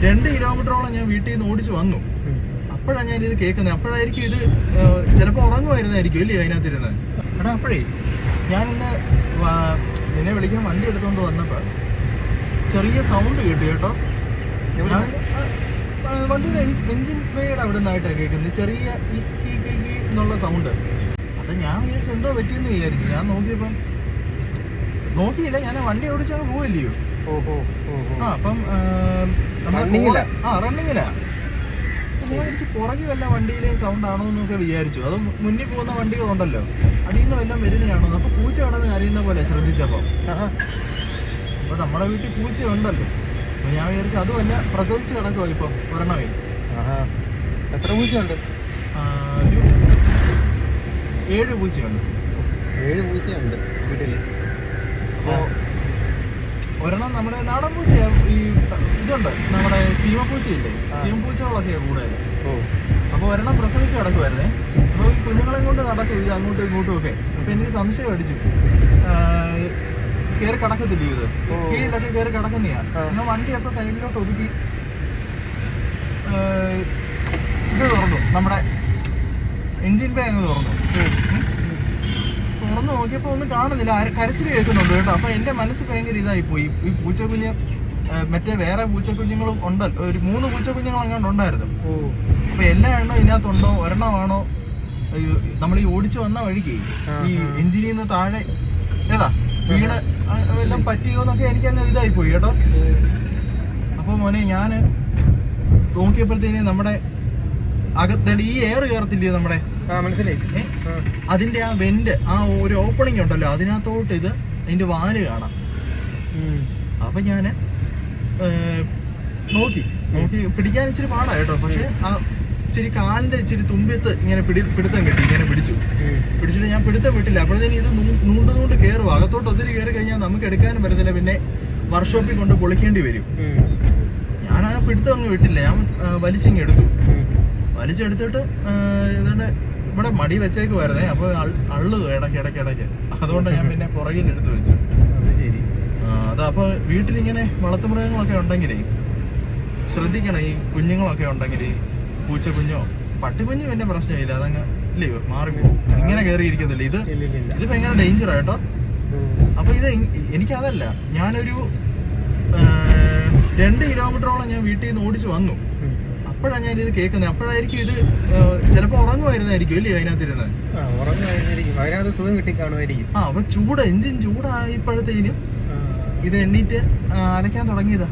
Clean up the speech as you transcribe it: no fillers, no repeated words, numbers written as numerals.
2 കിലോമീറ്ററോളം ഞാൻ വീട്ടിൽ നിന്ന് ഓടിച്ച് വന്നു. അപ്പോഴാണ് ഞാൻ ഇത് കേൾക്കുന്നത്. അപ്പോഴായിരിക്കും ഇത് ചിലപ്പോൾ ഉറങ്ങുമായിരുന്നായിരിക്കും അല്ലേ അതിനകത്തിരുന്ന്. എടാ അപ്പോഴേ ഞാനിന്ന് നിന്നെ വിളിക്കാൻ വണ്ടി എടുത്തുകൊണ്ട് വന്നപ്പോൾ ചെറിയ സൗണ്ട് കേട്ടു കേട്ടോ. വണ്ടിയുടെ എഞ്ചിൻ പേയുടെ അവിടെ നിന്നായിട്ടാണ് കേൾക്കുന്നത്, ചെറിയ എന്നുള്ള സൗണ്ട്. അത് ഞാൻ വിചാരിച്ചു എന്തോ പറ്റിയെന്ന് വിചാരിച്ചു. ഞാൻ നോക്കിയില്ല, ഞാൻ വണ്ടി ഓടിച്ചങ്ങ് പോവില്ലയോ. അപ്പം റണ്ണിങ്ങിലാ വിചാരിച്ചു. പുറകെ വല്ല വണ്ടിയിലെ സൗണ്ട് ആണോ എന്നൊക്കെ വിചാരിച്ചു. അത് മുന്നിൽ പോകുന്ന വണ്ടികളുണ്ടല്ലോ, അതിൽ നിന്ന് വല്ലതും വരുന്നതാണോ. അപ്പൊ പൂച്ച കിടന്ന് കരയുന്ന പോലെ ശ്രദ്ധിച്ചപ്പോ. അപ്പൊ നമ്മുടെ വീട്ടിൽ പൂച്ച ഉണ്ടല്ലോ, അപ്പൊ ഞാൻ വിചാരിച്ചു അതുമല്ല പ്രസവിച്ച് കിടക്കുമോ ഇപ്പം ഒരെണ്ണമേ. എത്ര പൂച്ചയുണ്ട്? ഒരു 7 പൂച്ചയുണ്ട്. 7 പൂച്ചയുണ്ട് വീട്ടില്. അപ്പോ ഒരെണ്ണം നമ്മുടെ നാടൻ പൂച്ചയാ. ഈ ഇതുണ്ട് നമ്മുടെ ചീമപ്പൂച്ചയില്ലേ, ചീമപ്പൂച്ചകളൊക്കെയാ കൂടുതൽ. അപ്പൊ ഒരെണ്ണം പ്രസവിച്ച് കിടക്കുമായിരുന്നേ. അപ്പൊ ഈ കുഞ്ഞുങ്ങളെ കൊണ്ട് നടക്കും ഇത് അങ്ങോട്ടും ഇങ്ങോട്ടും ഒക്കെ. അപ്പൊ എനിക്ക് സംശയം അടിച്ചു, കയറി കിടക്കത്തില്ല ഇത്, കീഴിലൊക്കെ കയറി കിടക്കുന്നയാ. ഞാൻ വണ്ടി അപ്പൊ സൈഡിലോട്ട് ഒതുക്കി ഇത് തുറന്നു, നമ്മുടെ എഞ്ചിൻ ബേ അങ്ങ് തുറന്നു നോക്കിയപ്പോ ഒന്നും കാണുന്നില്ല. കരച്ചിൽ കേൾക്കുന്നുണ്ട് കേട്ടോ. അപ്പൊ എന്റെ മനസ്സ് ഭയങ്കര ഇതായി പോയി. ഈ പൂച്ചക്കുഞ്ഞ് മറ്റേ വേറെ പൂച്ചക്കുഞ്ഞുങ്ങളും ഉണ്ടല്ലോ, ഒരു 3 പൂച്ചക്കുഞ്ഞുങ്ങൾ അങ്ങാണ്ട് ഉണ്ടായിരുന്നു. അപ്പൊ എല്ലാ എണ്ണം ഇതിനകത്തുണ്ടോ, ഒരെണ്ണമാണോ നമ്മൾ ഈ ഓടിച്ചു വന്ന വഴിക്ക് ഈ എഞ്ചിനിൽ നിന്ന് താഴെ ഏതാ വീണ് എല്ലാം പറ്റിയോന്നൊക്കെ എനിക്കങ്ങ് ഇതായി പോയി കേട്ടോ. അപ്പൊ മോനെ ഞാന് നോക്കിയപ്പോഴത്തേന് നമ്മുടെ അകത്തേണ്ട ഈ എയർ കയറത്തില്ലേ നമ്മുടെ, മനസ്സിലായി, അതിന്റെ ആ വെന്റ്, ആ ഒരു ഓപ്പണിങ് ഉണ്ടല്ലോ, അതിനകത്തോട്ട് ഇത് അതിന്റെ വാല് കാണാം. അപ്പൊ ഞാന് നോക്കി പിടിക്കാൻ ഇച്ചിരി പാടാ കേട്ടോ. പക്ഷെ ആ ഇച്ചിരി കാലിന്റെ ഇച്ചിരി തുമ്പിയത്ത് ഇങ്ങനെ പിടുത്തം കിട്ടി. ഇങ്ങനെ പിടിച്ചിട്ട് ഞാൻ പിടുത്തം വിട്ടില്ല. അപ്പോഴത്തേനും ഇത് നൂണ്ട് കയറും. അകത്തോട്ട് ഒത്തിരി കയറി കഴിഞ്ഞാൽ നമുക്ക് എടുക്കാനും പറ്റത്തില്ല, പിന്നെ വർക്ക്ഷോപ്പിൽ കൊണ്ട് പൊളിക്കേണ്ടി വരും. ഞാൻ ആ പിടുത്തം അങ്ങ് വിട്ടില്ല, ഞാൻ വലിച്ചെടുത്തിട്ട് ഇതുകൊണ്ട് ഇവിടെ മടി വെച്ചേക്കുമായിരുന്നേ. അപ്പൊ അള്ളു ഇടയ്ക്ക്. അതുകൊണ്ട് ഞാൻ പിന്നെ പുറകിൽ എടുത്ത് വെച്ചു. അത് ശരി. അപ്പൊ വീട്ടിലിങ്ങനെ വളർത്തുമൃഗങ്ങളൊക്കെ ഉണ്ടെങ്കിലേ ശ്രദ്ധിക്കണം. ഈ കുഞ്ഞുങ്ങളൊക്കെ ഉണ്ടെങ്കിൽ, പൂച്ചക്കുഞ്ഞോ പട്ടിക്കുഞ്ഞോ പിന്നെ പ്രശ്നമില്ല, അതങ്ങ് ഇല്ലേ മാറിപ്പോകും. ഇങ്ങനെ കയറിയിരിക്കത്തില്ല. ഇത് ഭയങ്കര ഡേഞ്ചറാ കേട്ടോ. അപ്പൊ ഇത് എനിക്കതല്ല, ഞാനൊരു 2 കിലോമീറ്ററോളം ഞാൻ വീട്ടിൽ നിന്ന് ഓടിച്ച് വന്നു. അപ്പോഴാണ് ഞാൻ ഇത് കേൾക്കുന്നത്. അപ്പോഴായിരിക്കും ഇത് ചിലപ്പോ ഉറങ്ങുമായിരുന്നായിരിക്കും അല്ലേ അതിനകത്തിരുന്ന്. സുഖം കിട്ടി കാണുമായിരിക്കും. അപ്പൊ എഞ്ചിൻ ചൂടായപ്പോഴത്തേനും ഇത് എണ്ണീറ്റ് അലക്കാൻ തുടങ്ങിയതാ.